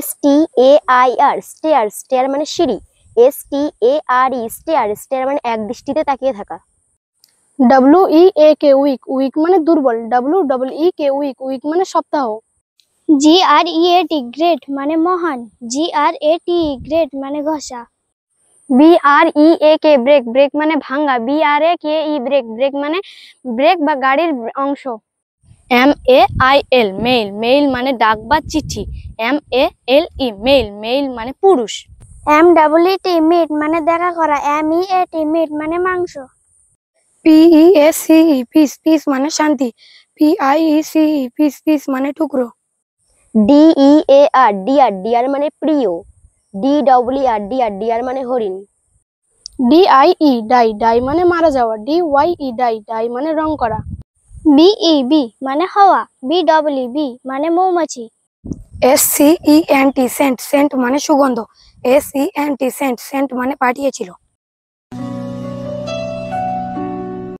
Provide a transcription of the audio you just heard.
STAIR stair, stair মানে সিঁড়ি। STARE stair, stair মানে এক দৃষ্টিতে তাকিয়ে থাকা। WEAK উইক, উইক মানে দুর্বল। WEEK উইক, উইক মানে সপ্তাহ। GREAT গ্রেট মানে মহান। GRATE গ্রেট মানে ঘষা। BREAK ব্রেক, ব্রেক মানে ভাঙা। BRAKE ব্রেক, ব্রেক মানে ব্রেক বা গাড়ির অংশ। MAIL মেইল, মেইল মানে ডাক বা চিঠি। MALE মেইল, মেইল মানে পুরুষ। MEAT মিট মানে দেখা করা। MEAT মিট মানে মাংস। PEACE পিস, পিস মানে শান্তি। PIECE পিস, পিস মানে টুকরো। DEAR ডিয়ার, ডিয়ার মানে প্রিয়। DEAR ডিয়ার, ডিয়ার মানে হরিণ। DIE ডাই, ডাই মানে মারা যাওয়া। DYE ডাই, ডাই মানে রং করা। BEB মানে হাওয়া। BEB মানে মৌমাছি। SCENT সেন্ট, সেন্ট মানে সুগন্ধ। SENT সেন্ট, সেন্ট মানে পাঠিয়েছিল।